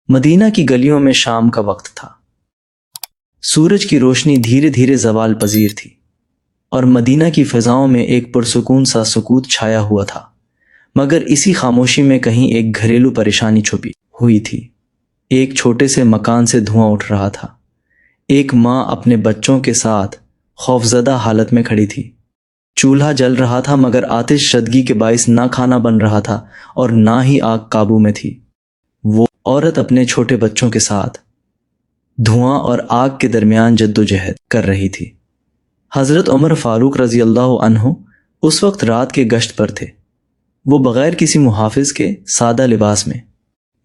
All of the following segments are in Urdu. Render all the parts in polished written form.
مدینہ کی گلیوں میں شام کا وقت تھا۔ سورج کی روشنی دھیرے دھیرے زوال پذیر تھی اور مدینہ کی فضاؤں میں ایک پرسکون سا سکوت چھایا ہوا تھا، مگر اسی خاموشی میں کہیں ایک گھریلو پریشانی چھپی ہوئی تھی۔ ایک چھوٹے سے مکان سے دھواں اٹھ رہا تھا۔ ایک ماں اپنے بچوں کے ساتھ خوفزدہ حالت میں کھڑی تھی۔ چولہا جل رہا تھا مگر آتش شدگی کے باعث نہ کھانا بن رہا تھا اور نہ ہی آگ قابو میں تھی۔ وہ عورت اپنے چھوٹے بچوں کے ساتھ دھواں اور آگ کے درمیان جدوجہد کر رہی تھی۔ حضرت عمر فاروق رضی اللہ عنہ اس وقت رات کے گشت پر تھے۔ وہ بغیر کسی محافظ کے سادہ لباس میں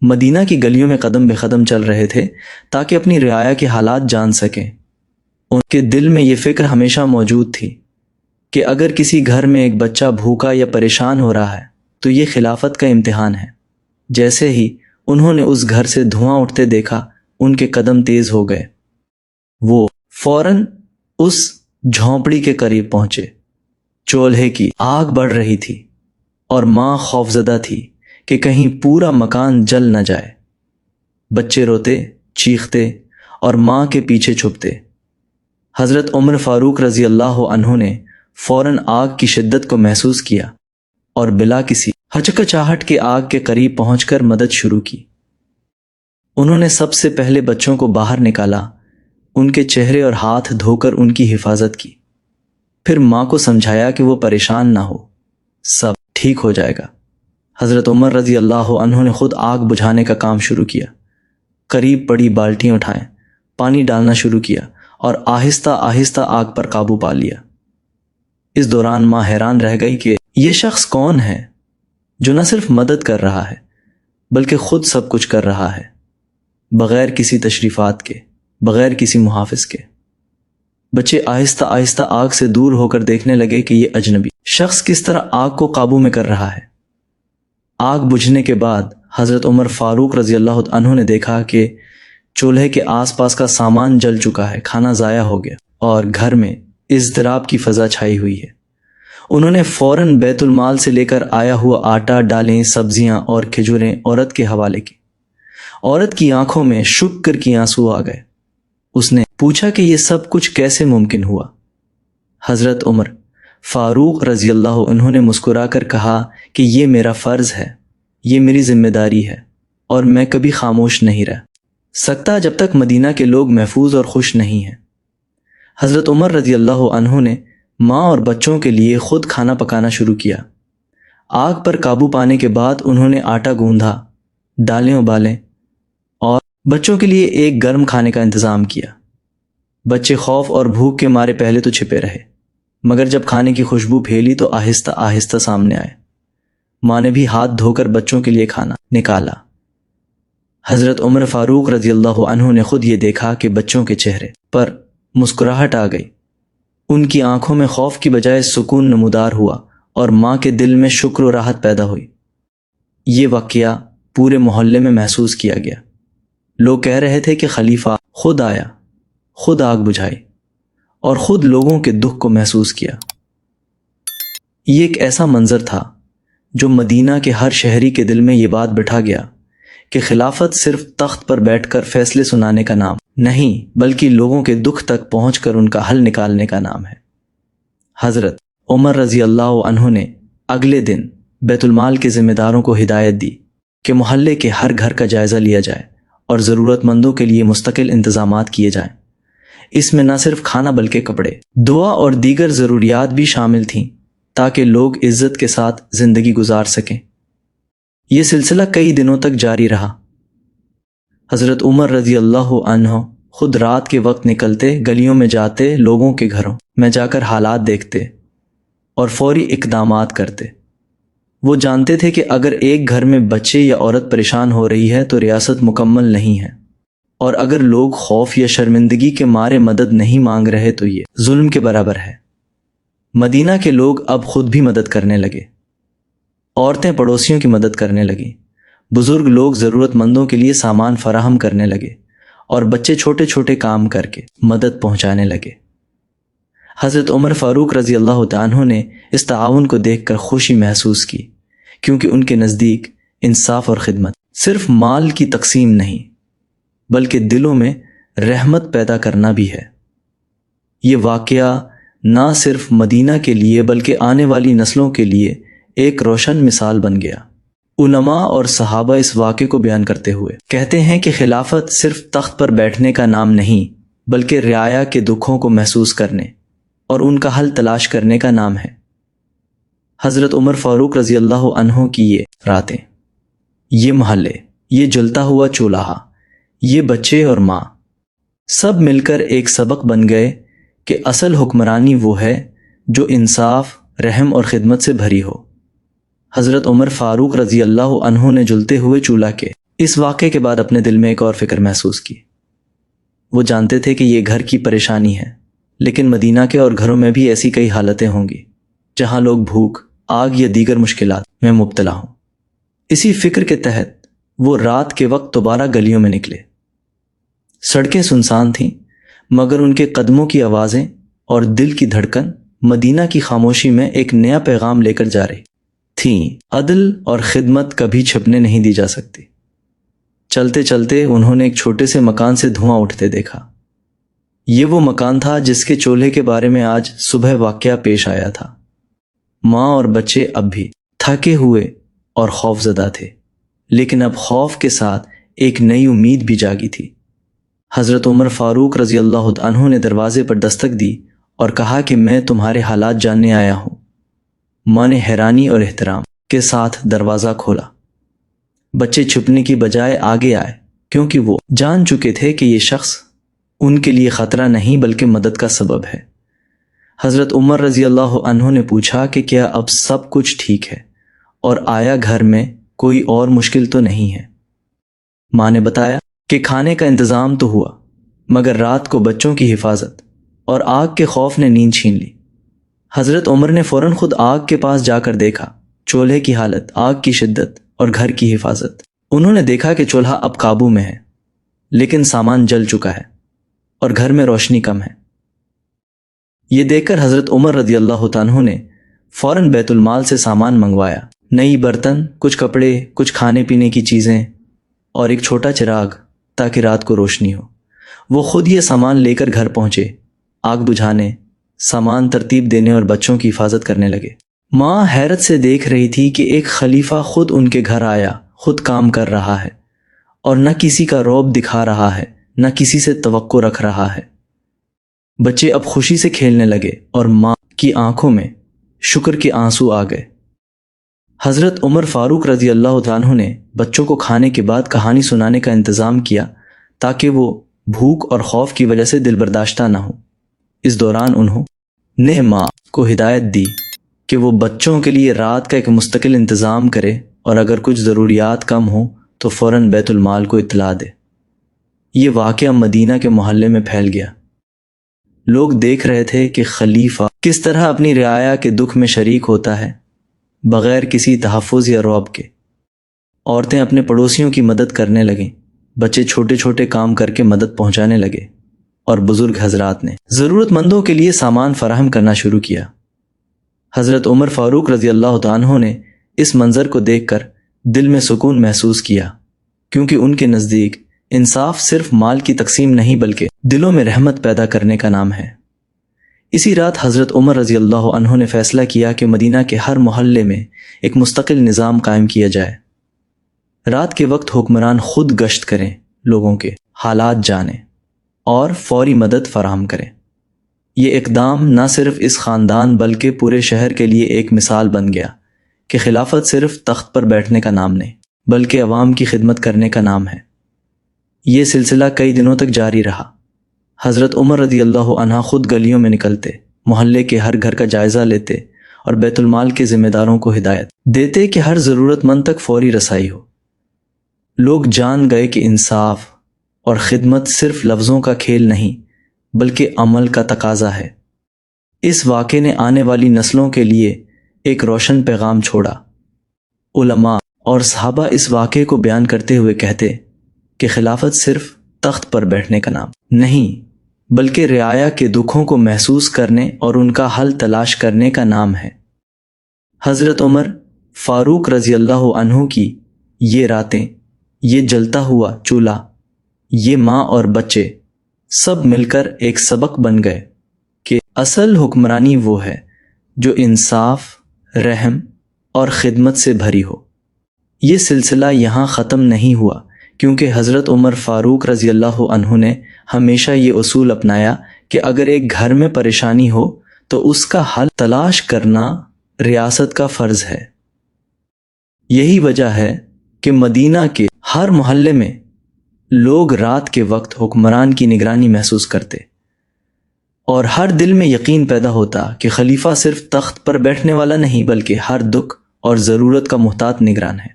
مدینہ کی گلیوں میں قدم بے قدم چل رہے تھے تاکہ اپنی رعایا کے حالات جان سکیں۔ ان کے دل میں یہ فکر ہمیشہ موجود تھی کہ اگر کسی گھر میں ایک بچہ بھوکا یا پریشان ہو رہا ہے تو یہ خلافت کا امتحان ہے۔ جیسے ہی انہوں نے اس گھر سے دھواں اٹھتے دیکھا، ان کے قدم تیز ہو گئے۔ وہ فوراً اس جھونپڑی کے قریب پہنچے۔ چولہے کی آگ بڑھ رہی تھی اور ماں خوفزدہ تھی کہ کہیں پورا مکان جل نہ جائے۔ بچے روتے، چیختے اور ماں کے پیچھے چھپتے۔ حضرت عمر فاروق رضی اللہ عنہ نے فوراً آگ کی شدت کو محسوس کیا اور بلا کسی ہچکچاہٹ کے آگ کے قریب پہنچ کر مدد شروع کی۔ انہوں نے سب سے پہلے بچوں کو باہر نکالا، ان کے چہرے اور ہاتھ دھو کر ان کی حفاظت کی۔ پھر ماں کو سمجھایا کہ وہ پریشان نہ ہو، سب ٹھیک ہو جائے گا۔ حضرت عمر رضی اللہ عنہ نے خود آگ بجھانے کا کام شروع کیا۔ قریب پڑی بالٹیاں اٹھائیں، پانی ڈالنا شروع کیا اور آہستہ آہستہ آگ پر قابو پا لیا۔ اس دوران ماں حیران رہ گئی کہ یہ شخص کون ہے جو نہ صرف مدد کر رہا ہے بلکہ خود سب کچھ کر رہا ہے، بغیر کسی تشریفات کے، بغیر کسی محافظ کے۔ بچے آہستہ آہستہ آگ سے دور ہو کر دیکھنے لگے کہ یہ اجنبی شخص کس طرح آگ کو قابو میں کر رہا ہے۔ آگ بجھنے کے بعد حضرت عمر فاروق رضی اللہ عنہ نے دیکھا کہ چولہے کے آس پاس کا سامان جل چکا ہے، کھانا ضائع ہو گیا اور گھر میں اضطراب کی فضا چھائی ہوئی ہے۔ انہوں نے فوراً بیت المال سے لے کر آیا ہوا آٹا، ڈالیں، سبزیاں اور کھجوریں عورت کے حوالے کی۔ عورت کی آنکھوں میں شکر کی آنسو آ گئے۔ اس نے پوچھا کہ یہ سب کچھ کیسے ممکن ہوا؟ حضرت عمر فاروق رضی اللہ عنہ نے مسکرا کر کہا کہ یہ میرا فرض ہے، یہ میری ذمہ داری ہے اور میں کبھی خاموش نہیں رہ سکتا جب تک مدینہ کے لوگ محفوظ اور خوش نہیں ہیں۔ حضرت عمر رضی اللہ عنہ نے ماں اور بچوں کے لیے خود کھانا پکانا شروع کیا۔ آگ پر قابو پانے کے بعد انہوں نے آٹا گوندھا، ڈالیں ابالیں اور بچوں کے لیے ایک گرم کھانے کا انتظام کیا۔ بچے خوف اور بھوک کے مارے پہلے تو چھپے رہے، مگر جب کھانے کی خوشبو پھیلی تو آہستہ آہستہ سامنے آئے۔ ماں نے بھی ہاتھ دھو کر بچوں کے لیے کھانا نکالا۔ حضرت عمر فاروق رضی اللہ عنہ نے خود یہ دیکھا کہ بچوں کے چہرے پر مسکراہٹ آ گئی، ان کی آنکھوں میں خوف کی بجائے سکون نمودار ہوا اور ماں کے دل میں شکر و راحت پیدا ہوئی۔ یہ واقعہ پورے محلے میں محسوس کیا گیا۔ لوگ کہہ رہے تھے کہ خلیفہ خود آیا، خود آگ بجھائی اور خود لوگوں کے دکھ کو محسوس کیا۔ یہ ایک ایسا منظر تھا جو مدینہ کے ہر شہری کے دل میں یہ بات بٹھا گیا کہ خلافت صرف تخت پر بیٹھ کر فیصلے سنانے کا نام نہیں بلکہ لوگوں کے دکھ تک پہنچ کر ان کا حل نکالنے کا نام ہے۔ حضرت عمر رضی اللہ عنہ نے اگلے دن بیت المال کے ذمہ داروں کو ہدایت دی کہ محلے کے ہر گھر کا جائزہ لیا جائے اور ضرورت مندوں کے لیے مستقل انتظامات کیے جائیں۔ اس میں نہ صرف کھانا بلکہ کپڑے، دعا اور دیگر ضروریات بھی شامل تھیں تاکہ لوگ عزت کے ساتھ زندگی گزار سکیں۔ یہ سلسلہ کئی دنوں تک جاری رہا۔ حضرت عمر رضی اللہ عنہ خود رات کے وقت نکلتے، گلیوں میں جاتے، لوگوں کے گھروں میں جا کر حالات دیکھتے اور فوری اقدامات کرتے۔ وہ جانتے تھے کہ اگر ایک گھر میں بچے یا عورت پریشان ہو رہی ہے تو ریاست مکمل نہیں ہے، اور اگر لوگ خوف یا شرمندگی کے مارے مدد نہیں مانگ رہے تو یہ ظلم کے برابر ہے۔ مدینہ کے لوگ اب خود بھی مدد کرنے لگے۔ عورتیں پڑوسیوں کی مدد کرنے لگیں، بزرگ لوگ ضرورت مندوں کے لیے سامان فراہم کرنے لگے اور بچے چھوٹے چھوٹے کام کر کے مدد پہنچانے لگے۔ حضرت عمر فاروق رضی اللہ عنہ نے اس تعاون کو دیکھ کر خوشی محسوس کی، کیونکہ ان کے نزدیک انصاف اور خدمت صرف مال کی تقسیم نہیں بلکہ دلوں میں رحمت پیدا کرنا بھی ہے۔ یہ واقعہ نہ صرف مدینہ کے لیے بلکہ آنے والی نسلوں کے لیے ایک روشن مثال بن گیا۔ علماء اور صحابہ اس واقعے کو بیان کرتے ہوئے کہتے ہیں کہ خلافت صرف تخت پر بیٹھنے کا نام نہیں بلکہ رعایا کے دکھوں کو محسوس کرنے اور ان کا حل تلاش کرنے کا نام ہے۔ حضرت عمر فاروق رضی اللہ عنہ کی یہ راتیں، یہ محلے، یہ جلتا ہوا چولہا، یہ بچے اور ماں، سب مل کر ایک سبق بن گئے کہ اصل حکمرانی وہ ہے جو انصاف، رحم اور خدمت سے بھری ہو۔ حضرت عمر فاروق رضی اللہ عنہ نے جلتے ہوئے چولہا کے اس واقعے کے بعد اپنے دل میں ایک اور فکر محسوس کی۔ وہ جانتے تھے کہ یہ گھر کی پریشانی ہے، لیکن مدینہ کے اور گھروں میں بھی ایسی کئی حالتیں ہوں گی جہاں لوگ بھوک، آگ یا دیگر مشکلات میں مبتلا ہوں۔ اسی فکر کے تحت وہ رات کے وقت دوبارہ گلیوں میں نکلے۔ سڑکیں سنسان تھیں، مگر ان کے قدموں کی آوازیں اور دل کی دھڑکن مدینہ کی خاموشی میں ایک نیا پیغام لے کر جا رہی تھیں۔ عدل اور خدمت کبھی چھپنے نہیں دی جا سکتی۔ چلتے چلتے انہوں نے ایک چھوٹے سے مکان سے دھواں اٹھتے دیکھا۔ یہ وہ مکان تھا جس کے چولہے کے بارے میں آج صبح واقعہ پیش آیا تھا۔ ماں اور بچے اب بھی تھکے ہوئے اور خوف زدہ تھے، لیکن اب خوف کے ساتھ ایک نئی امید بھی جاگی تھی۔ حضرت عمر فاروق رضی اللہ عنہ نے دروازے پر دستک دی اور کہا کہ میں تمہارے حالات جاننے آیا ہوں۔ ماں نے حیرانی اور احترام کے ساتھ دروازہ کھولا۔ بچے چھپنے کی بجائے آگے آئے، کیونکہ وہ جان چکے تھے کہ یہ شخص ان کے لیے خطرہ نہیں بلکہ مدد کا سبب ہے۔ حضرت عمر رضی اللہ عنہ نے پوچھا کہ کیا اب سب کچھ ٹھیک ہے اور آیا گھر میں کوئی اور مشکل تو نہیں ہے؟ ماں نے بتایا کہ کھانے کا انتظام تو ہوا، مگر رات کو بچوں کی حفاظت اور آگ کے خوف نے نیند چھین لی۔ حضرت عمر نے فوراً خود آگ کے پاس جا کر دیکھا، چولہے کی حالت، آگ کی شدت اور گھر کی حفاظت۔ انہوں نے دیکھا کہ چولہا اب قابو میں ہے، لیکن سامان جل چکا ہے اور گھر میں روشنی کم ہے۔ یہ دیکھ کر حضرت عمر رضی اللہ عنہ نے فوراً بیت المال سے سامان منگوایا، نئی برتن، کچھ کپڑے، کچھ کھانے پینے کی چیزیں اور ایک چھوٹا چراغ تاکہ رات کو روشنی ہو۔ وہ خود یہ سامان لے کر گھر پہنچے، آگ بجھانے، سامان ترتیب دینے اور بچوں کی حفاظت کرنے لگے۔ ماں حیرت سے دیکھ رہی تھی کہ ایک خلیفہ خود ان کے گھر آیا، خود کام کر رہا ہے اور نہ کسی کا رعب دکھا رہا ہے، نہ کسی سے توقع رکھ رہا ہے۔ بچے اب خوشی سے کھیلنے لگے اور ماں کی آنکھوں میں شکر کے آنسو آ گئے۔ حضرت عمر فاروق رضی اللہ عنہ نے بچوں کو کھانے کے بعد کہانی سنانے کا انتظام کیا تاکہ وہ بھوک اور خوف کی وجہ سے دل برداشتہ نہ ہو۔ اس دوران انہوں نے ماں کو ہدایت دی کہ وہ بچوں کے لیے رات کا ایک مستقل انتظام کرے اور اگر کچھ ضروریات کم ہوں تو فوراً بیت المال کو اطلاع دے۔ یہ واقعہ مدینہ کے محلے میں پھیل گیا۔ لوگ دیکھ رہے تھے کہ خلیفہ کس طرح اپنی رعایا کے دکھ میں شریک ہوتا ہے بغیر کسی تحفظ یا رعب کے۔ عورتیں اپنے پڑوسیوں کی مدد کرنے لگیں، بچے چھوٹے چھوٹے کام کر کے مدد پہنچانے لگے اور بزرگ حضرات نے ضرورت مندوں کے لیے سامان فراہم کرنا شروع کیا۔ حضرت عمر فاروق رضی اللہ عنہ نے اس منظر کو دیکھ کر دل میں سکون محسوس کیا، کیونکہ ان کے نزدیک انصاف صرف مال کی تقسیم نہیں بلکہ دلوں میں رحمت پیدا کرنے کا نام ہے۔ اسی رات حضرت عمر رضی اللہ عنہ نے فیصلہ کیا کہ مدینہ کے ہر محلے میں ایک مستقل نظام قائم کیا جائے۔ رات کے وقت حکمران خود گشت کریں، لوگوں کے حالات جانیں اور فوری مدد فراہم کریں۔ یہ اقدام نہ صرف اس خاندان بلکہ پورے شہر کے لیے ایک مثال بن گیا کہ خلافت صرف تخت پر بیٹھنے کا نام نہیں بلکہ عوام کی خدمت کرنے کا نام ہے۔ یہ سلسلہ کئی دنوں تک جاری رہا۔ حضرت عمر رضی اللہ عنہ خود گلیوں میں نکلتے، محلے کے ہر گھر کا جائزہ لیتے اور بیت المال کے ذمہ داروں کو ہدایت دیتے کہ ہر ضرورت مند تک فوری رسائی ہو۔ لوگ جان گئے کہ انصاف اور خدمت صرف لفظوں کا کھیل نہیں بلکہ عمل کا تقاضا ہے۔ اس واقعے نے آنے والی نسلوں کے لیے ایک روشن پیغام چھوڑا۔ علماء اور صحابہ اس واقعے کو بیان کرتے ہوئے کہتے کہ خلافت صرف تخت پر بیٹھنے کا نام نہیں بلکہ رعایا کے دکھوں کو محسوس کرنے اور ان کا حل تلاش کرنے کا نام ہے۔ حضرت عمر فاروق رضی اللہ عنہ کی یہ راتیں، یہ جلتا ہوا چولہا، یہ ماں اور بچے سب مل کر ایک سبق بن گئے کہ اصل حکمرانی وہ ہے جو انصاف، رحم اور خدمت سے بھری ہو۔ یہ سلسلہ یہاں ختم نہیں ہوا، کیونکہ حضرت عمر فاروق رضی اللہ عنہ نے ہمیشہ یہ اصول اپنایا کہ اگر ایک گھر میں پریشانی ہو تو اس کا حل تلاش کرنا ریاست کا فرض ہے۔ یہی وجہ ہے کہ مدینہ کے ہر محلے میں لوگ رات کے وقت حکمران کی نگرانی محسوس کرتے، اور ہر دل میں یقین پیدا ہوتا کہ خلیفہ صرف تخت پر بیٹھنے والا نہیں بلکہ ہر دکھ اور ضرورت کا محتاط نگران ہے۔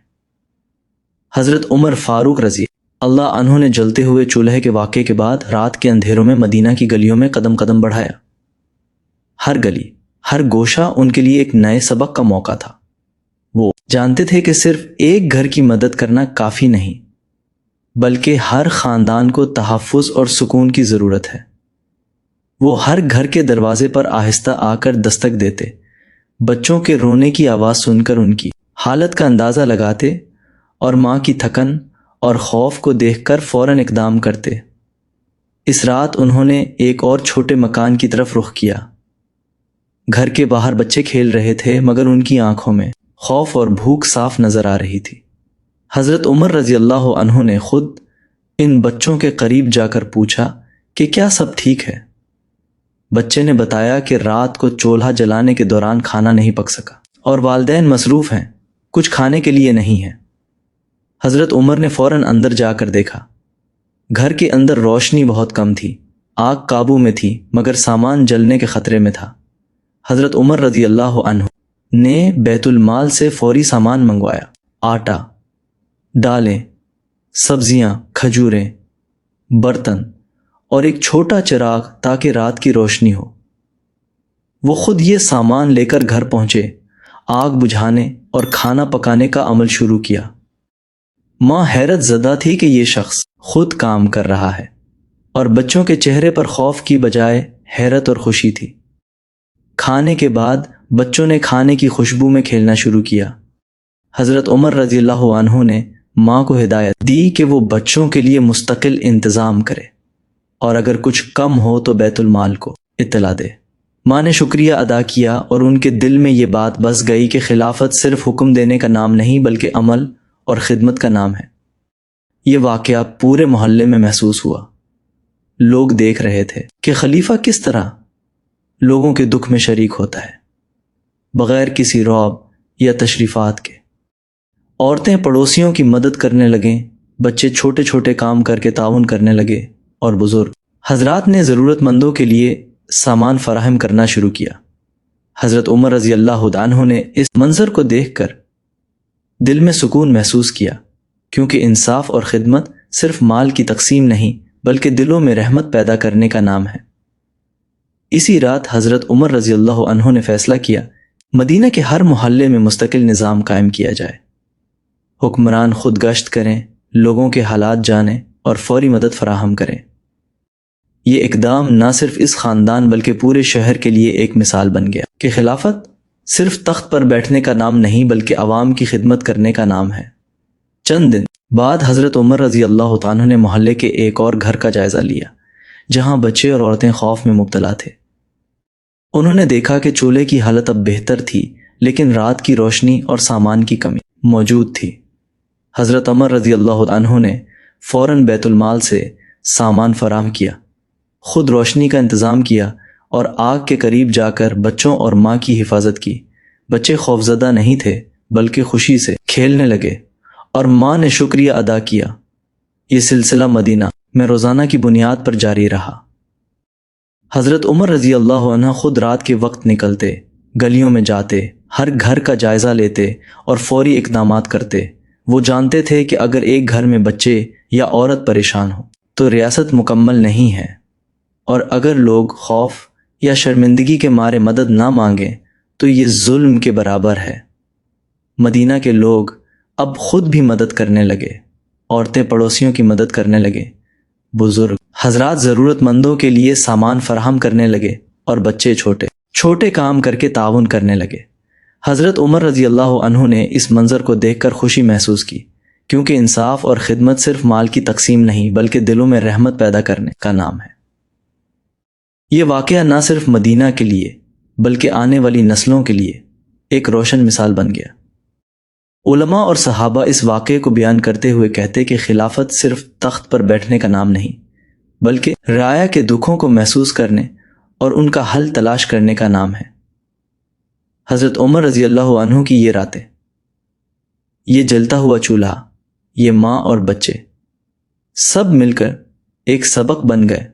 حضرت عمر فاروق رضی اللہ عنہ نے جلتے ہوئے چولہے کے واقعے کے بعد رات کے اندھیروں میں مدینہ کی گلیوں میں قدم قدم بڑھایا۔ ہر گلی، ہر گوشہ ان کے لیے ایک نئے سبق کا موقع تھا۔ وہ جانتے تھے کہ صرف ایک گھر کی مدد کرنا کافی نہیں، بلکہ ہر خاندان کو تحفظ اور سکون کی ضرورت ہے۔ وہ ہر گھر کے دروازے پر آہستہ آ کر دستک دیتے، بچوں کے رونے کی آواز سن کر ان کی حالت کا اندازہ لگاتے اور ماں کی تھکن اور خوف کو دیکھ کر فوراً اقدام کرتے۔ اس رات انہوں نے ایک اور چھوٹے مکان کی طرف رخ کیا۔ گھر کے باہر بچے کھیل رہے تھے، مگر ان کی آنکھوں میں خوف اور بھوک صاف نظر آ رہی تھی۔ حضرت عمر رضی اللہ عنہ نے خود ان بچوں کے قریب جا کر پوچھا کہ کیا سب ٹھیک ہے؟ بچے نے بتایا کہ رات کو چولہا جلانے کے دوران کھانا نہیں پک سکا اور والدین مصروف ہیں، کچھ کھانے کے لیے نہیں ہے۔ حضرت عمر نے فوراً اندر جا کر دیکھا۔ گھر کے اندر روشنی بہت کم تھی، آگ قابو میں تھی، مگر سامان جلنے کے خطرے میں تھا۔ حضرت عمر رضی اللہ عنہ نے بیت المال سے فوری سامان منگوایا، آٹا، دالیں، سبزیاں، کھجوریں، برتن اور ایک چھوٹا چراغ تاکہ رات کی روشنی ہو۔ وہ خود یہ سامان لے کر گھر پہنچے، آگ بجھانے اور کھانا پکانے کا عمل شروع کیا۔ ماں حیرت زدہ تھی کہ یہ شخص خود کام کر رہا ہے، اور بچوں کے چہرے پر خوف کی بجائے حیرت اور خوشی تھی۔ کھانے کے بعد بچوں نے کھانے کی خوشبو میں کھیلنا شروع کیا۔ حضرت عمر رضی اللہ عنہ نے ماں کو ہدایت دی کہ وہ بچوں کے لیے مستقل انتظام کرے، اور اگر کچھ کم ہو تو بیت المال کو اطلاع دے۔ ماں نے شکریہ ادا کیا، اور ان کے دل میں یہ بات بس گئی کہ خلافت صرف حکم دینے کا نام نہیں بلکہ عمل اور خدمت کا نام ہے۔ یہ واقعہ پورے محلے میں محسوس ہوا۔ لوگ دیکھ رہے تھے کہ خلیفہ کس طرح لوگوں کے دکھ میں شریک ہوتا ہے، بغیر کسی رعب یا تشریفات کے۔ عورتیں پڑوسیوں کی مدد کرنے لگیں، بچے چھوٹے چھوٹے کام کر کے تعاون کرنے لگے، اور بزرگ حضرات نے ضرورت مندوں کے لیے سامان فراہم کرنا شروع کیا۔ حضرت عمر رضی اللہ عنہ نے اس منظر کو دیکھ کر دل میں سکون محسوس کیا، کیونکہ انصاف اور خدمت صرف مال کی تقسیم نہیں بلکہ دلوں میں رحمت پیدا کرنے کا نام ہے۔ اسی رات حضرت عمر رضی اللہ عنہ نے فیصلہ کیا مدینہ کے ہر محلے میں مستقل نظام قائم کیا جائے۔ حکمران خود گشت کریں، لوگوں کے حالات جانیں اور فوری مدد فراہم کریں۔ یہ اقدام نہ صرف اس خاندان بلکہ پورے شہر کے لیے ایک مثال بن گیا کہ خلافت صرف تخت پر بیٹھنے کا نام نہیں بلکہ عوام کی خدمت کرنے کا نام ہے۔ چند دن بعد حضرت عمر رضی اللہ عنہ نے محلے کے ایک اور گھر کا جائزہ لیا جہاں بچے اور عورتیں خوف میں مبتلا تھے۔ انہوں نے دیکھا کہ چولہے کی حالت اب بہتر تھی، لیکن رات کی روشنی اور سامان کی کمی موجود تھی۔ حضرت عمر رضی اللہ عنہ نے فوراً بیت المال سے سامان فراہم کیا، خود روشنی کا انتظام کیا اور آگ کے قریب جا کر بچوں اور ماں کی حفاظت کی۔ بچے خوفزدہ نہیں تھے بلکہ خوشی سے کھیلنے لگے، اور ماں نے شکریہ ادا کیا۔ یہ سلسلہ مدینہ میں روزانہ کی بنیاد پر جاری رہا۔ حضرت عمر رضی اللہ عنہ خود رات کے وقت نکلتے، گلیوں میں جاتے، ہر گھر کا جائزہ لیتے اور فوری اقدامات کرتے۔ وہ جانتے تھے کہ اگر ایک گھر میں بچے یا عورت پریشان ہو تو ریاست مکمل نہیں ہے، اور اگر لوگ خوف یا شرمندگی کے مارے مدد نہ مانگیں تو یہ ظلم کے برابر ہے۔ مدینہ کے لوگ اب خود بھی مدد کرنے لگے، عورتیں پڑوسیوں کی مدد کرنے لگے، بزرگ حضرات ضرورت مندوں کے لیے سامان فراہم کرنے لگے، اور بچے چھوٹے چھوٹے کام کر کے تعاون کرنے لگے۔ حضرت عمر رضی اللہ عنہ نے اس منظر کو دیکھ کر خوشی محسوس کی کیونکہ انصاف اور خدمت صرف مال کی تقسیم نہیں بلکہ دلوں میں رحمت پیدا کرنے کا نام ہے۔ یہ واقعہ نہ صرف مدینہ کے لیے بلکہ آنے والی نسلوں کے لیے ایک روشن مثال بن گیا۔ علماء اور صحابہ اس واقعے کو بیان کرتے ہوئے کہتے کہ خلافت صرف تخت پر بیٹھنے کا نام نہیں بلکہ رعایا کے دکھوں کو محسوس کرنے اور ان کا حل تلاش کرنے کا نام ہے۔ حضرت عمر رضی اللہ عنہ کی یہ راتیں، یہ جلتا ہوا چولہا، یہ ماں اور بچے، سب مل کر ایک سبق بن گئے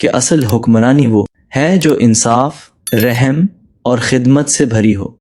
کہ اصل حکمرانی وہ ہے جو انصاف، رحم اور خدمت سے بھری ہو۔